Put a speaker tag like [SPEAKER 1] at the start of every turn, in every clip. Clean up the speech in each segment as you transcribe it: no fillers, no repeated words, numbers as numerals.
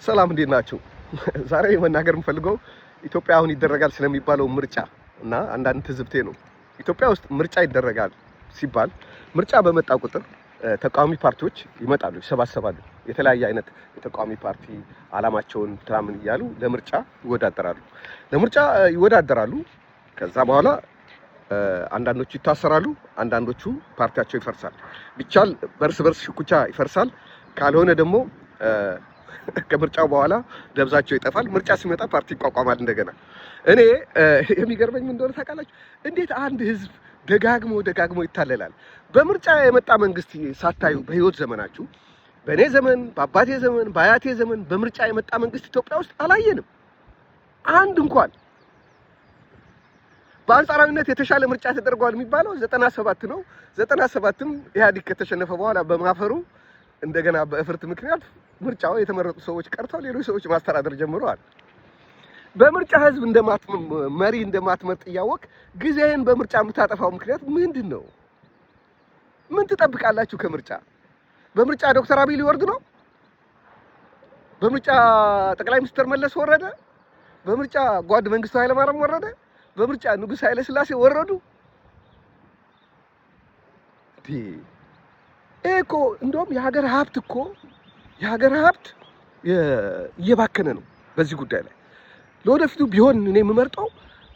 [SPEAKER 1] ሰላም እንዴት ናችሁ? ዛሬ መናገር የምፈልገው ኢትዮጵያ አሁን ይደረጋል ስለሚባለው ምርጫ እና አንዳንድ ትዝብቴ ነው። ኢትዮጵያ ውስጥ ምርጫ ይደረጋል ሲባል ምርጫ በመጣ ቁጥር ተቃዋሚ ፓርቲዎች ይመጣሉ፣ ይሰባሰባሉ። የተለያየ አይነት የተቃዋሚ ፓርቲ አላማቸውን ምናምን እያሉ ለምርጫ ይወዳደራሉ። ከዛ በኋላ አንዳንዶቹ ይታሰራሉ፣ አንዳንዶቹ ፓርቲያቸው ይፈርሳል። ቢቻል በርስ በርስ ሽኩቻ ይፈርሳል። ካልሆነ ደግሞ ከምርጫው በኋላ ደብዛቸው ይጠፋል። ምርጫ ሲመጣ ፓርቲ ይቋቋማል እንደገና። እኔ የሚገርመኝ ምን እንደሆነ ታውቃላችሁ? እንዴት አንድ ህዝብ ደጋግሞ ይታለላል? በምርጫ የመጣ መንግስት ሳታዩ በህይወት ዘመናችሁ፣ በእኔ ዘመን፣ በአባቴ ዘመን፣ በአያቴ ዘመን በምርጫ የመጣ መንግስት ኢትዮጵያ ውስጥ አላየንም አንድ እንኳን። በአንጻራዊነት የተሻለ ምርጫ ተደርጓል የሚባለው 97 ነው። 97ም ኢህአዴግ ከተሸነፈ በኋላ በማፈሩ እንደገና በእፍርት ምክንያት ምርጫው የተመረጡ ሰዎች ቀርተው ሌሎች ሰዎች ማስተዳደር ጀምረዋል። በምርጫ ህዝብ መሪ እንደማትመርጥ እያወቅ ጊዜህን በምርጫ የምታጠፋው ምክንያት ምንድን ነው? ምን ትጠብቃላችሁ ከምርጫ? በምርጫ ዶክተር አብይ ሊወርድ ነው? በምርጫ ጠቅላይ ሚኒስትር መለስ ወረደ? በምርጫ ጓድ መንግስቱ ኃይለማርያም ወረደ? በምርጫ ንጉስ ኃይለ ሥላሴ ወረዱ? እኮ እንደውም የሀገር ሀብት እየባከነ ነው። በዚህ ጉዳይ ላይ ለወደፊቱ ቢሆን እኔ የምመርጠው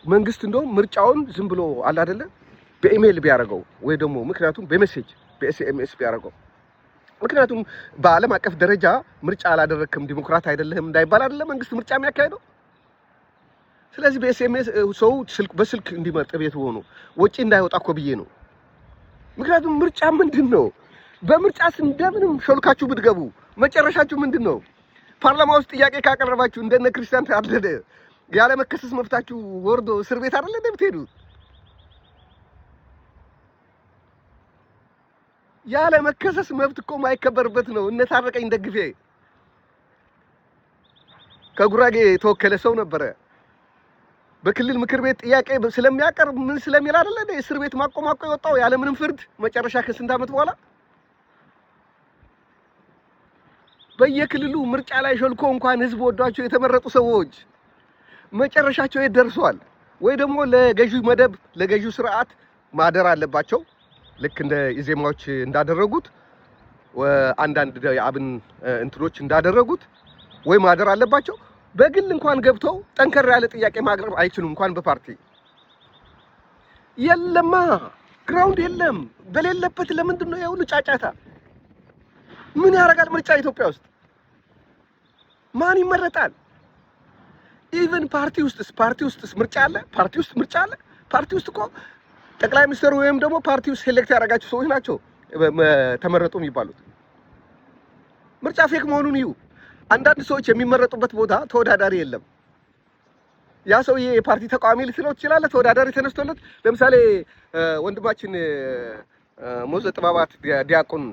[SPEAKER 1] መንግስት እንደውም ምርጫውን ዝም ብሎ አለ አይደለ በኢሜይል ቢያደርገው ወይ ደግሞ ምክንያቱም በሜሴጅ በኤስኤምኤስ ቢያደርገው። ምክንያቱም በዓለም አቀፍ ደረጃ ምርጫ አላደረክም ዲሞክራት አይደለህም እንዳይባል አይደለ መንግስት ምርጫ የሚያካሄደው። ስለዚህ በኤስኤምኤስ ሰው በስልክ እንዲመርጥ ቤት ሆኖ ወጪ እንዳይወጣ እኮ ብዬ ነው። ምክንያቱም ምርጫ ምንድን ነው? በምርጫስ እንደምንም ሾልካችሁ ብትገቡ መጨረሻችሁ ምንድን ነው? ፓርላማ ውስጥ ጥያቄ ካቀረባችሁ እንደነ ክርስቲያን ታደለ ያለ መከሰስ መብታችሁ ወርዶ እስር ቤት አይደለ እንደምትሄዱት? ያለ መከሰስ መብት እኮ ማይከበርበት ነው። እነ ታረቀኝ ደግፌ ከጉራጌ የተወከለ ሰው ነበረ። በክልል ምክር ቤት ጥያቄ ስለሚያቀርብ ምን ስለሚል አይደለ እስር ቤት ማቆማቆ የወጣው ያለ ምንም ፍርድ መጨረሻ ከስንት ዓመት በኋላ በየክልሉ ምርጫ ላይ ሾልኮ እንኳን ህዝብ ወዷቸው የተመረጡ ሰዎች መጨረሻቸው የት ደርሷል? ወይ ደግሞ ለገዢው መደብ ለገዢው ስርዓት ማደር አለባቸው፣ ልክ እንደ ኢዜማዎች እንዳደረጉት አንዳንድ የአብን እንትኖች እንዳደረጉት ወይ ማደር አለባቸው። በግል እንኳን ገብተው ጠንከር ያለ ጥያቄ ማቅረብ አይችሉም። እንኳን በፓርቲ የለማ ግራውንድ የለም። በሌለበት ለምንድን ነው የሁሉ ጫጫታ? ምን ያደርጋል ምርጫ ኢትዮጵያ ውስጥ? ማን ይመረጣል? ኢቭን ፓርቲ ውስጥስ ምርጫ አለ? ፓርቲ ውስጥ እኮ ጠቅላይ ሚኒስትሩ ወይም ደግሞ ፓርቲ ውስጥ ሴሌክት ያደረጋቸው ሰዎች ናቸው ተመረጡ የሚባሉት። ምርጫ ፌክ መሆኑን ይዩ። አንዳንድ ሰዎች የሚመረጡበት ቦታ ተወዳዳሪ የለም። ያ ሰውዬ የፓርቲ ተቃዋሚ ልትለው ትችላለህ። ተወዳዳሪ ተነስቶለት ለምሳሌ ወንድማችን ሞዘ ጥበባት ዲያቆን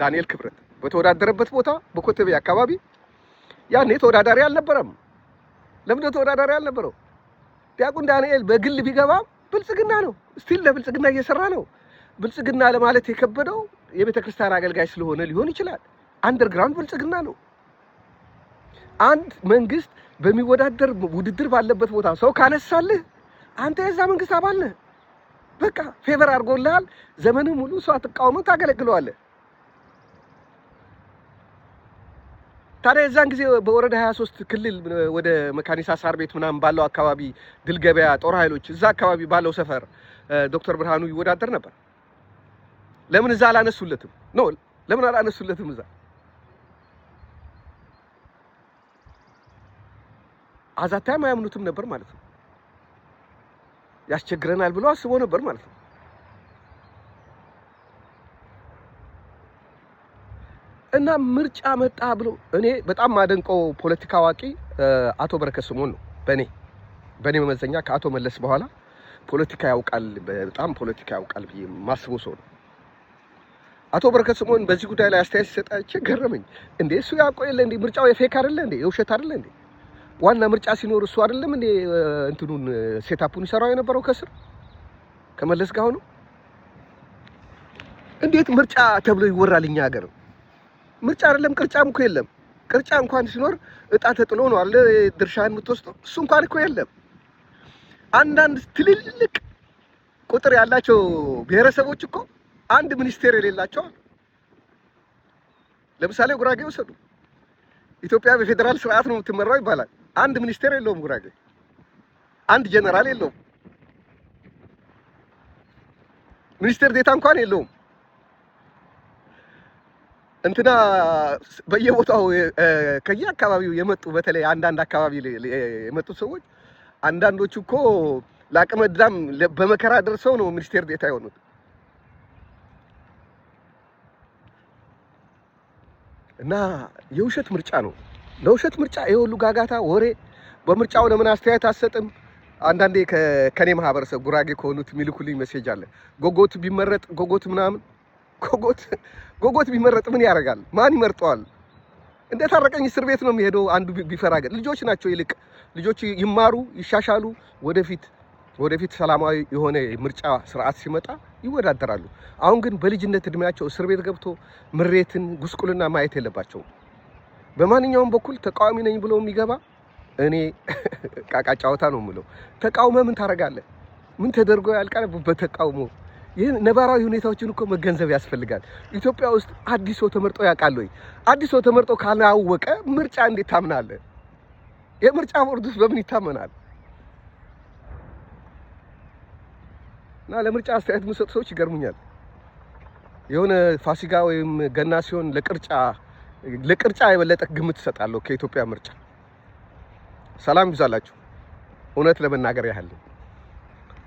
[SPEAKER 1] ዳንኤል ክብረት በተወዳደረበት ቦታ በኮተቤ አካባቢ ያኔ ተወዳዳሪ አልነበረም። ለምን ተወዳዳሪ አልነበረው? ዲያቆን ዳንኤል በግል ቢገባ ብልጽግና ነው፣ ስቲል ለብልጽግና እየሰራ ነው። ብልጽግና ለማለት የከበደው የቤተክርስቲያን አገልጋይ ስለሆነ ሊሆን ይችላል። አንደርግራውንድ ብልጽግና ነው። አንድ መንግስት በሚወዳደር ውድድር ባለበት ቦታ ሰው ካነሳልህ አንተ የዛ መንግስት አባል ነህ። በቃ ፌቨር አድርጎልሃል። ዘመንህ ሙሉ ሰው አትቃወመው፣ ታገለግለዋለህ። ታዲያ የዛን ጊዜ በወረዳ 23 ክልል ወደ መካኒሳ ሳር ቤት ምናምን ባለው አካባቢ ድል ገበያ ጦር ኃይሎች እዛ አካባቢ ባለው ሰፈር ዶክተር ብርሃኑ ይወዳደር ነበር። ለምን እዛ አላነሱለትም? ለምን አላነሱለትም? እዛ አዛታም አያምኑትም ነበር ማለት ነው። ያስቸግረናል ብሎ አስቦ ነበር ማለት ነው። እና ምርጫ መጣ ብሎ እኔ በጣም ማደንቀው ፖለቲካ አዋቂ አቶ በረከት ስምኦን ነው። በኔ መመዘኛ ከአቶ መለስ በኋላ ፖለቲካ ያውቃል፣ በጣም ፖለቲካ ያውቃል ብዬ ማስበው ሰው ነው አቶ በረከት ስምኦን። በዚህ ጉዳይ ላይ አስተያየት ሲሰጣቸው ገረመኝ። እንዴ እሱ ያውቀው የለ እንዴ? ምርጫው የፌክ አይደለ እንዴ? የውሸት አይደለ እንዴ? ዋና ምርጫ ሲኖር እሱ አይደለም እንዴ እንትኑን ሴታፑን ይሰራው የነበረው ከስር ከመለስ ጋር ሆኖ? እንዴት ምርጫ ተብሎ ይወራል? እኛ ሀገር ምርጫ አይደለም ቅርጫም እኮ የለም። ቅርጫ እንኳን ሲኖር እጣ ተጥሎ ነው አለ ድርሻን የምትወስደው። እሱ እንኳን እኮ የለም። አንዳንድ ትልልቅ ቁጥር ያላቸው ብሔረሰቦች እኮ አንድ ሚኒስቴር የሌላቸው። ለምሳሌ ጉራጌ ወሰዱ። ኢትዮጵያ በፌደራል ስርዓት ነው የምትመራው ይባላል። አንድ ሚኒስቴር የለውም ጉራጌ። አንድ ጀነራል የለውም። ሚኒስቴር ዴታ እንኳን የለውም። እንትና በየቦታው ከየአካባቢው የመጡ በተለይ አንዳንድ አካባቢ የመጡ ሰዎች አንዳንዶቹ እኮ ለአቅመ አዳም በመከራ ደርሰው ነው ሚኒስቴር ዴታ የሆኑት። እና የውሸት ምርጫ ነው። ለውሸት ምርጫ የሁሉ ጋጋታ ወሬ። በምርጫው ለምን አስተያየት አሰጥም? አንዳንዴ ከኔ ማህበረሰብ ጉራጌ ከሆኑት የሚልኩልኝ ሜሴጅ አለ። ጎጎት ቢመረጥ ጎጎት ምናምን ጎጎት ቢመረጥ ምን ያደርጋል? ማን ይመርጠዋል? እንደ ታረቀኝ እስር ቤት ነው የሚሄደው። አንዱ ቢፈራገጥ ልጆች ናቸው። ይልቅ ልጆች ይማሩ ይሻሻሉ። ወደፊት ሰላማዊ የሆነ ምርጫ ስርዓት ሲመጣ ይወዳደራሉ። አሁን ግን በልጅነት እድሜያቸው እስር ቤት ገብቶ ምሬትን ጉስቁልና ማየት የለባቸውም። በማንኛውም በኩል ተቃዋሚ ነኝ ብሎ የሚገባ እኔ ቃቃ ጫወታ ነው የምለው። ተቃውሞ ምን ታረጋለህ? ምን ተደርጎ ያልቃል በተቃውሞ? ይህን ነባራዊ ሁኔታዎችን እኮ መገንዘብ ያስፈልጋል። ኢትዮጵያ ውስጥ አዲስ ሰው ተመርጦ ያውቃል ወይ? አዲስ ሰው ተመርጦ ካላወቀ ምርጫ እንዴት ታምናለህ? የምርጫ ቦርዱስ በምን ይታመናል? እና ለምርጫ አስተያየት የሚሰጡ ሰዎች ይገርሙኛል። የሆነ ፋሲካ ወይም ገና ሲሆን ለቅርጫ የበለጠ ግምት እሰጣለሁ ከኢትዮጵያ ምርጫ። ሰላም ይብዛላችሁ። እውነት ለመናገር ያህል